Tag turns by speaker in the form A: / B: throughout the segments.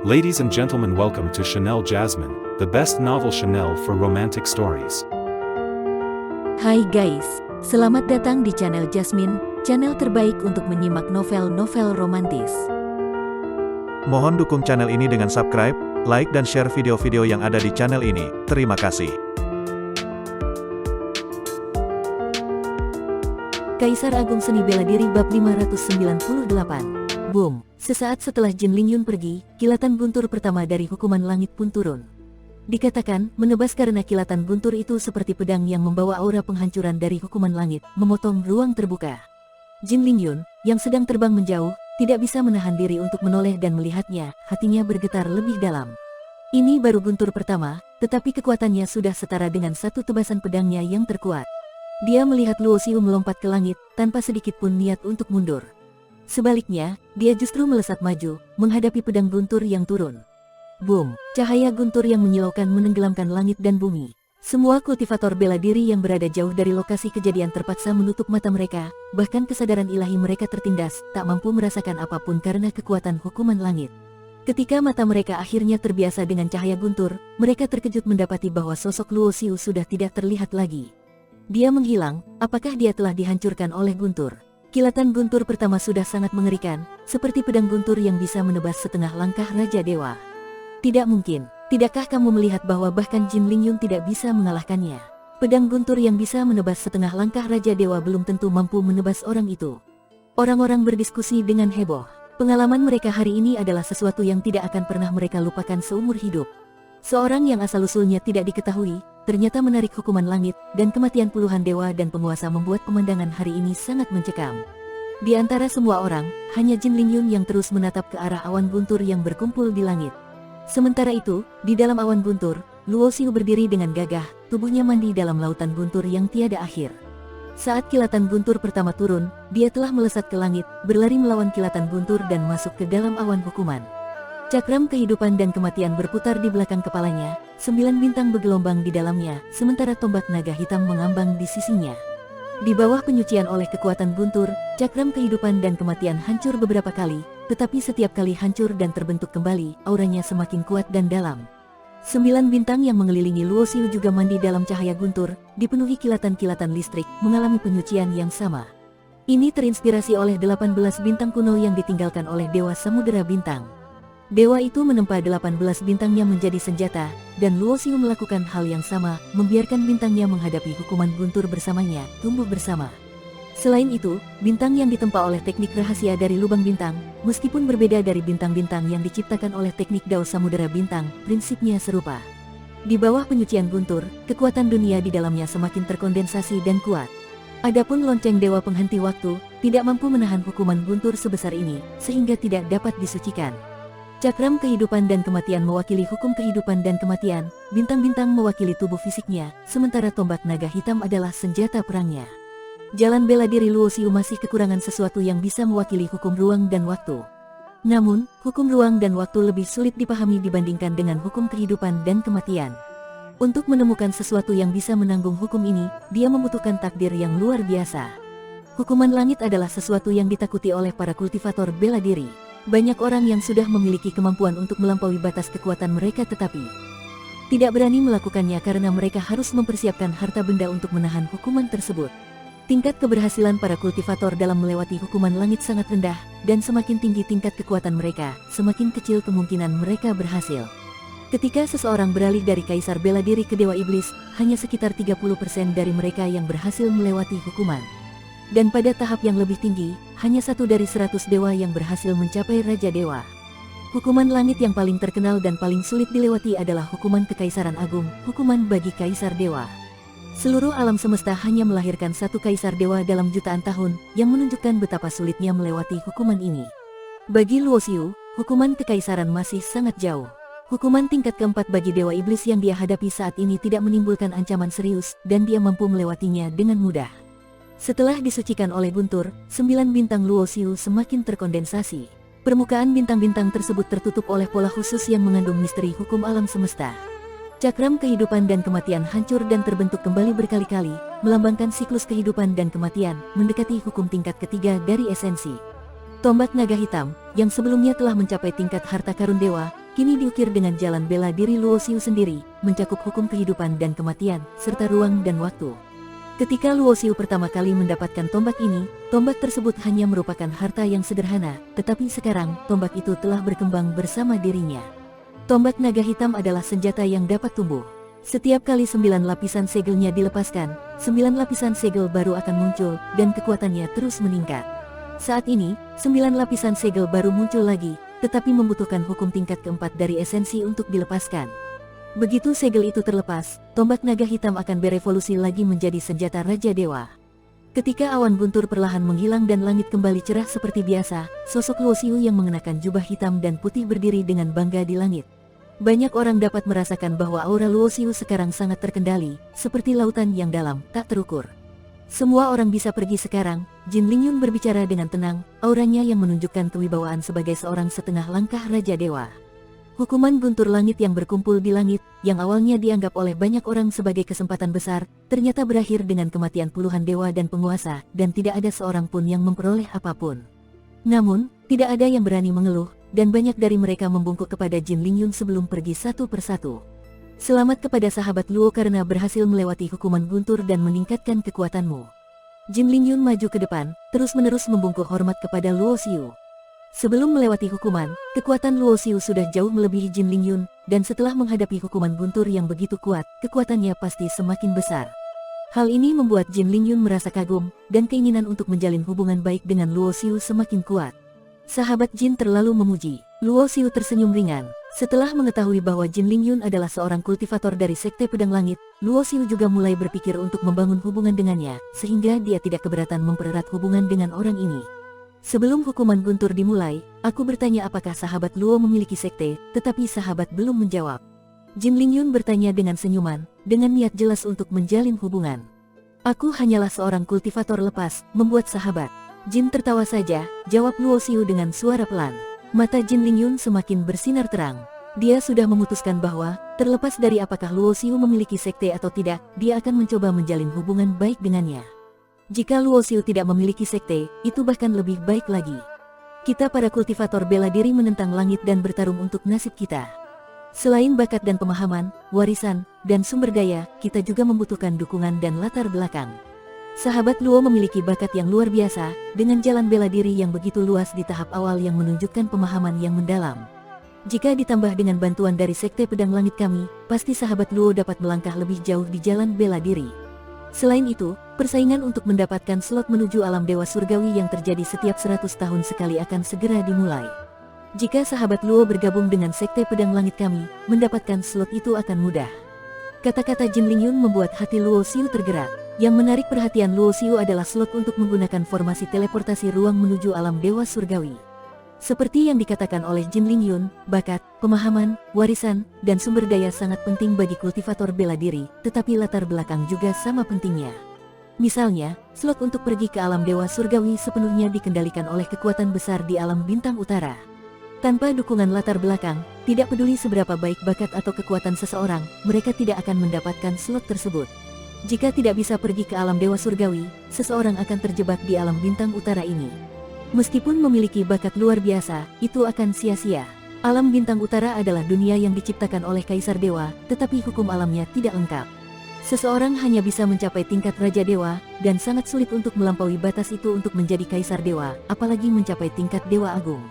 A: Ladies and gentlemen, welcome to Chanel Jasmine, the best novel Chanel for romantic stories.
B: Hai guys, selamat datang di channel Jasmine, channel terbaik untuk menyimak novel-novel romantis.
C: Mohon dukung channel ini dengan subscribe, like dan share video-video yang ada di channel ini. Terima kasih.
B: Kaisar Agung Seni Bela Diri Bab 598. Boom! Sesaat setelah Jin Lingyun pergi, kilatan guntur pertama dari hukuman langit pun turun. Dikatakan, menebas karena kilatan guntur itu seperti pedang yang membawa aura penghancuran dari hukuman langit, memotong ruang terbuka. Jin Lingyun, yang sedang terbang menjauh, tidak bisa menahan diri untuk menoleh dan melihatnya, hatinya bergetar lebih dalam. Ini baru guntur pertama, tetapi kekuatannya sudah setara dengan satu tebasan pedangnya yang terkuat. Dia melihat Luo Xiu melompat ke langit, tanpa sedikit pun niat untuk mundur. Sebaliknya, dia justru melesat maju, menghadapi pedang guntur yang turun. Boom! Cahaya guntur yang menyilaukan menenggelamkan langit dan bumi. Semua kultivator bela diri yang berada jauh dari lokasi kejadian terpaksa menutup mata mereka, bahkan kesadaran ilahi mereka tertindas, tak mampu merasakan apapun karena kekuatan hukuman langit. Ketika mata mereka akhirnya terbiasa dengan cahaya guntur, mereka terkejut mendapati bahwa sosok Luo Xiu sudah tidak terlihat lagi. Dia menghilang, apakah dia telah dihancurkan oleh guntur? Kilatan guntur pertama sudah sangat mengerikan, seperti pedang guntur yang bisa menebas setengah langkah Raja Dewa. Tidak mungkin, tidakkah kamu melihat bahwa bahkan Jin Lingyun tidak bisa mengalahkannya? Pedang guntur yang bisa menebas setengah langkah Raja Dewa belum tentu mampu menebas orang itu. Orang-orang berdiskusi dengan heboh. Pengalaman mereka hari ini adalah sesuatu yang tidak akan pernah mereka lupakan seumur hidup. Seorang yang asal-usulnya tidak diketahui, ternyata menarik hukuman langit, dan kematian puluhan dewa dan penguasa membuat pemandangan hari ini sangat mencekam. Di antara semua orang, hanya Jin Lingyun yang terus menatap ke arah awan guntur yang berkumpul di langit. Sementara itu, di dalam awan guntur, Luo Xiu berdiri dengan gagah, tubuhnya mandi dalam lautan guntur yang tiada akhir. Saat kilatan guntur pertama turun, dia telah melesat ke langit, berlari melawan kilatan guntur dan masuk ke dalam awan hukuman. Cakram kehidupan dan kematian berputar di belakang kepalanya, 9 bintang bergelombang di dalamnya, sementara tombak naga hitam mengambang di sisinya. Di bawah penyucian oleh kekuatan guntur, cakram kehidupan dan kematian hancur beberapa kali, tetapi setiap kali hancur dan terbentuk kembali, auranya semakin kuat dan dalam. 9 bintang yang mengelilingi Luo Xiu juga mandi dalam cahaya guntur, dipenuhi kilatan-kilatan listrik, mengalami penyucian yang sama. Ini terinspirasi oleh 18 bintang kuno yang ditinggalkan oleh Dewa Samudera Bintang. Dewa itu menempa 18 bintangnya menjadi senjata, dan Luo Xiu melakukan hal yang sama, membiarkan bintangnya menghadapi hukuman guntur bersamanya, tumbuh bersama. Selain itu, bintang yang ditempa oleh teknik rahasia dari lubang bintang, meskipun berbeda dari bintang-bintang yang diciptakan oleh teknik Dao Samudera Bintang, prinsipnya serupa. Di bawah penyucian guntur, kekuatan dunia di dalamnya semakin terkondensasi dan kuat. Adapun lonceng Dewa Penghenti Waktu, tidak mampu menahan hukuman guntur sebesar ini, sehingga tidak dapat disucikan. Cakram kehidupan dan kematian mewakili hukum kehidupan dan kematian, bintang-bintang mewakili tubuh fisiknya, sementara tombak naga hitam adalah senjata perangnya. Jalan bela diri Luo Xiu masih kekurangan sesuatu yang bisa mewakili hukum ruang dan waktu. Namun, hukum ruang dan waktu lebih sulit dipahami dibandingkan dengan hukum kehidupan dan kematian. Untuk menemukan sesuatu yang bisa menanggung hukum ini, dia membutuhkan takdir yang luar biasa. Hukuman langit adalah sesuatu yang ditakuti oleh para kultivator bela diri. Banyak orang yang sudah memiliki kemampuan untuk melampaui batas kekuatan mereka tetapi tidak berani melakukannya karena mereka harus mempersiapkan harta benda untuk menahan hukuman tersebut. Tingkat keberhasilan para kultivator dalam melewati hukuman langit sangat rendah, dan semakin tinggi tingkat kekuatan mereka, semakin kecil kemungkinan mereka berhasil. Ketika seseorang beralih dari Kaisar Bela Diri ke Dewa Iblis, hanya sekitar 30% dari mereka yang berhasil melewati hukuman. Dan pada tahap yang lebih tinggi, hanya 1 dari 100 dewa yang berhasil mencapai Raja Dewa. Hukuman langit yang paling terkenal dan paling sulit dilewati adalah hukuman Kekaisaran Agung, hukuman bagi Kaisar Dewa. Seluruh alam semesta hanya melahirkan satu Kaisar Dewa dalam jutaan tahun, yang menunjukkan betapa sulitnya melewati hukuman ini. Bagi Luo Xiu, hukuman Kekaisaran masih sangat jauh. Hukuman tingkat keempat bagi Dewa Iblis yang dia hadapi saat ini tidak menimbulkan ancaman serius, dan dia mampu melewatinya dengan mudah. Setelah disucikan oleh guntur, 9 bintang Luo Xiu semakin terkondensasi. Permukaan bintang-bintang tersebut tertutup oleh pola khusus yang mengandung misteri hukum alam semesta. Cakram kehidupan dan kematian hancur dan terbentuk kembali berkali-kali, melambangkan siklus kehidupan dan kematian, mendekati hukum tingkat ketiga dari esensi. Tombak naga hitam, yang sebelumnya telah mencapai tingkat harta karun dewa, kini diukir dengan jalan bela diri Luoxiu sendiri, mencakup hukum kehidupan dan kematian, serta ruang dan waktu. Ketika Luoxiu pertama kali mendapatkan tombak ini, tombak tersebut hanya merupakan harta yang sederhana, tetapi sekarang, tombak itu telah berkembang bersama dirinya. Tombak naga hitam adalah senjata yang dapat tumbuh. Setiap kali 9 lapisan segelnya dilepaskan, 9 lapisan segel baru akan muncul, dan kekuatannya terus meningkat. Saat ini, 9 lapisan segel baru muncul lagi, tetapi membutuhkan hukum tingkat keempat dari esensi untuk dilepaskan. Begitu segel itu terlepas, tombak naga hitam akan berevolusi lagi menjadi senjata Raja Dewa. Ketika awan guntur perlahan menghilang dan langit kembali cerah seperti biasa, sosok Luoxiu yang mengenakan jubah hitam dan putih berdiri dengan bangga di langit. Banyak orang dapat merasakan bahwa aura Luoxiu sekarang sangat terkendali, seperti lautan yang dalam, tak terukur. Semua orang bisa pergi sekarang, Jin Lingyun berbicara dengan tenang, auranya yang menunjukkan kewibawaan sebagai seorang setengah langkah Raja Dewa. Hukuman guntur langit yang berkumpul di langit, yang awalnya dianggap oleh banyak orang sebagai kesempatan besar, ternyata berakhir dengan kematian puluhan dewa dan penguasa, dan tidak ada seorang pun yang memperoleh apapun. Namun, tidak ada yang berani mengeluh, dan banyak dari mereka membungkuk kepada Jin Lingyun sebelum pergi satu persatu. Selamat kepada sahabat Luo karena berhasil melewati hukuman guntur dan meningkatkan kekuatanmu. Jin Lingyun maju ke depan, terus-menerus membungkuk hormat kepada Luoxiu. Sebelum melewati hukuman, kekuatan Luoxiu sudah jauh melebihi Jin Lingyun, dan setelah menghadapi hukuman guntur yang begitu kuat, kekuatannya pasti semakin besar. Hal ini membuat Jin Lingyun merasa kagum, dan keinginan untuk menjalin hubungan baik dengan Luoxiu semakin kuat. Sahabat Jin terlalu memuji. Luoxiu tersenyum ringan. Setelah mengetahui bahwa Jin Lingyun adalah seorang kultivator dari Sekte Pedang Langit, Luoxiu juga mulai berpikir untuk membangun hubungan dengannya, sehingga dia tidak keberatan mempererat hubungan dengan orang ini. Sebelum hukuman guntur dimulai, aku bertanya apakah sahabat Luo memiliki sekte, tetapi sahabat belum menjawab. Jin Lingyun bertanya dengan senyuman, dengan niat jelas untuk menjalin hubungan. Aku hanyalah seorang kultivator lepas, membuat sahabat. Jin tertawa saja, jawab Luoxiu dengan suara pelan. Mata Jin Lingyun semakin bersinar terang. Dia sudah memutuskan bahwa, terlepas dari apakah Luoxiu memiliki sekte atau tidak, dia akan mencoba menjalin hubungan baik dengannya. Jika Luoxiu tidak memiliki sekte, itu bahkan lebih baik lagi. Kita para kultivator bela diri menentang langit dan bertarung untuk nasib kita. Selain bakat dan pemahaman, warisan, dan sumber daya, kita juga membutuhkan dukungan dan latar belakang. Sahabat Luo memiliki bakat yang luar biasa, dengan jalan bela diri yang begitu luas di tahap awal yang menunjukkan pemahaman yang mendalam. Jika ditambah dengan bantuan dari Sekte Pedang Langit kami, pasti sahabat Luo dapat melangkah lebih jauh di jalan bela diri. Selain itu, persaingan untuk mendapatkan slot menuju alam dewa surgawi yang terjadi setiap 100 tahun sekali akan segera dimulai. Jika sahabat Luo bergabung dengan Sekte Pedang Langit kami, mendapatkan slot itu akan mudah. Kata-kata Jin Lingyun membuat hati Luoxiu tergerak. Yang menarik perhatian Luoxiu adalah slot untuk menggunakan formasi teleportasi ruang menuju alam dewa surgawi. Seperti yang dikatakan oleh Jin Lingyun, bakat, pemahaman, warisan, dan sumber daya sangat penting bagi kultivator bela diri, tetapi latar belakang juga sama pentingnya. Misalnya, slot untuk pergi ke alam dewa surgawi sepenuhnya dikendalikan oleh kekuatan besar di alam bintang utara. Tanpa dukungan latar belakang, tidak peduli seberapa baik bakat atau kekuatan seseorang, mereka tidak akan mendapatkan slot tersebut. Jika tidak bisa pergi ke alam dewa surgawi, seseorang akan terjebak di alam bintang utara ini. Meskipun memiliki bakat luar biasa, itu akan sia-sia. Alam bintang utara adalah dunia yang diciptakan oleh Kaisar Dewa, tetapi hukum alamnya tidak lengkap. Seseorang hanya bisa mencapai tingkat Raja Dewa, dan sangat sulit untuk melampaui batas itu untuk menjadi Kaisar Dewa, apalagi mencapai tingkat Dewa Agung.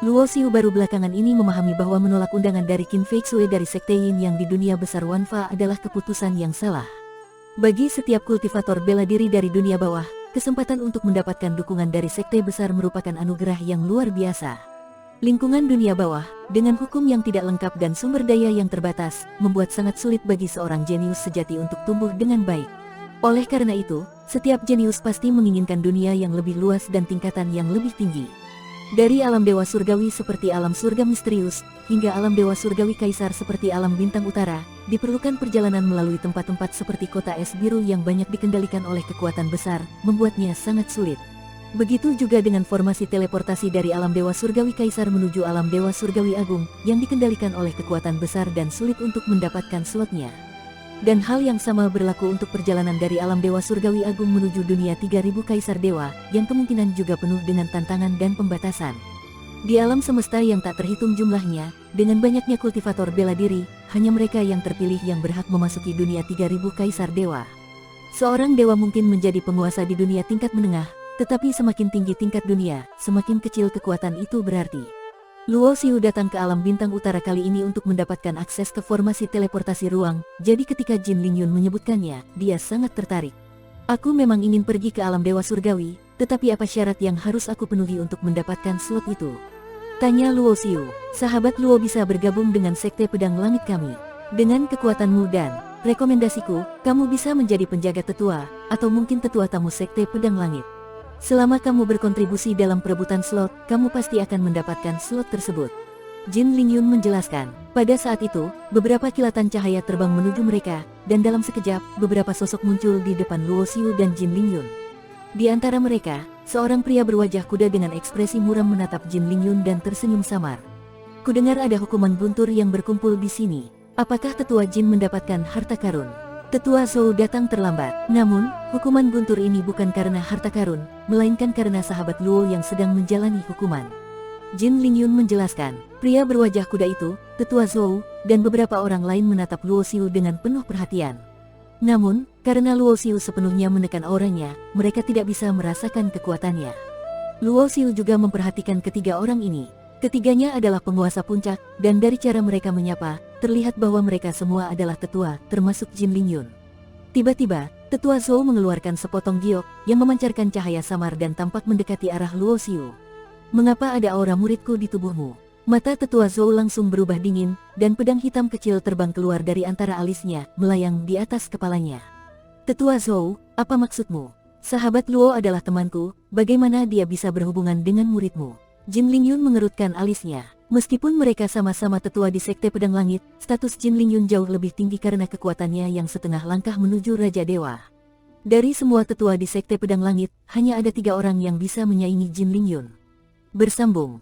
B: Luoxiu baru belakangan ini memahami bahwa menolak undangan dari Qin Fei Xue dari Sekte Yin yang di dunia besar Wanfa adalah keputusan yang salah. Bagi setiap kultivator bela diri dari dunia bawah, kesempatan untuk mendapatkan dukungan dari sekte besar merupakan anugerah yang luar biasa. Lingkungan dunia bawah, dengan hukum yang tidak lengkap dan sumber daya yang terbatas, membuat sangat sulit bagi seorang jenius sejati untuk tumbuh dengan baik. Oleh karena itu, setiap jenius pasti menginginkan dunia yang lebih luas dan tingkatan yang lebih tinggi. Dari alam dewa surgawi seperti alam surga misterius, hingga alam dewa surgawi kaisar seperti alam bintang utara, diperlukan perjalanan melalui tempat-tempat seperti kota es biru yang banyak dikendalikan oleh kekuatan besar, membuatnya sangat sulit. Begitu juga dengan formasi teleportasi dari alam dewa surgawi kaisar menuju alam dewa surgawi agung, yang dikendalikan oleh kekuatan besar dan sulit untuk mendapatkan slotnya. Dan hal yang sama berlaku untuk perjalanan dari alam dewa surgawi agung menuju dunia 3000 kaisar dewa, yang kemungkinan juga penuh dengan tantangan dan pembatasan. Di alam semesta yang tak terhitung jumlahnya, dengan banyaknya kultivator bela diri, hanya mereka yang terpilih yang berhak memasuki dunia 3000 kaisar dewa. Seorang dewa mungkin menjadi penguasa di dunia tingkat menengah, tetapi semakin tinggi tingkat dunia, semakin kecil kekuatan itu berarti. Luo Xiu datang ke alam bintang utara kali ini untuk mendapatkan akses ke formasi teleportasi ruang, jadi ketika Jin Lingyun menyebutkannya, dia sangat tertarik. Aku memang ingin pergi ke alam dewa surgawi, tetapi apa syarat yang harus aku penuhi untuk mendapatkan slot itu? Tanya Luo Xiu. Sahabat Luo bisa bergabung dengan Sekte Pedang Langit kami. Dengan kekuatanmu dan rekomendasiku, kamu bisa menjadi penjaga tetua, atau mungkin tetua tamu Sekte Pedang Langit. Selama kamu berkontribusi dalam perebutan slot, kamu pasti akan mendapatkan slot tersebut. Jin Lingyun menjelaskan. Pada saat itu, beberapa kilatan cahaya terbang menuju mereka, dan dalam sekejap, beberapa sosok muncul di depan Luo Xiu dan Jin Lingyun. Di antara mereka, seorang pria berwajah kuda dengan ekspresi muram menatap Jin Lingyun dan tersenyum samar. Kudengar ada hukuman guntur yang berkumpul di sini. Apakah tetua Jin mendapatkan harta karun? Tetua Zhou datang terlambat. Namun, hukuman guntur ini bukan karena harta karun, melainkan karena sahabat Luo yang sedang menjalani hukuman. Jin Lingyun menjelaskan. Pria berwajah kuda itu, tetua Zhou, dan beberapa orang lain menatap Luo Xiu dengan penuh perhatian. Namun, karena Luo Xiu sepenuhnya menekan auranya, mereka tidak bisa merasakan kekuatannya. Luo Xiu juga memperhatikan ketiga orang ini. Ketiganya adalah penguasa puncak, dan dari cara mereka menyapa, terlihat bahwa mereka semua adalah tetua, termasuk Jin Lingyun. Tiba-tiba, tetua Zhou mengeluarkan sepotong giok, yang memancarkan cahaya samar dan tampak mendekati arah Luo Xiu. Mengapa ada aura muridku di tubuhmu? Mata tetua Zhou langsung berubah dingin, dan pedang hitam kecil terbang keluar dari antara alisnya, melayang di atas kepalanya. Tetua Zhou, apa maksudmu? Sahabat Luo adalah temanku, bagaimana dia bisa berhubungan dengan muridmu? Jin Lingyun mengerutkan alisnya. Meskipun mereka sama-sama tetua di Sekte Pedang Langit, status Jin Lingyun jauh lebih tinggi karena kekuatannya yang setengah langkah menuju Raja Dewa. Dari semua tetua di Sekte Pedang Langit, hanya ada 3 orang yang bisa menyaingi Jin Lingyun. Bersambung.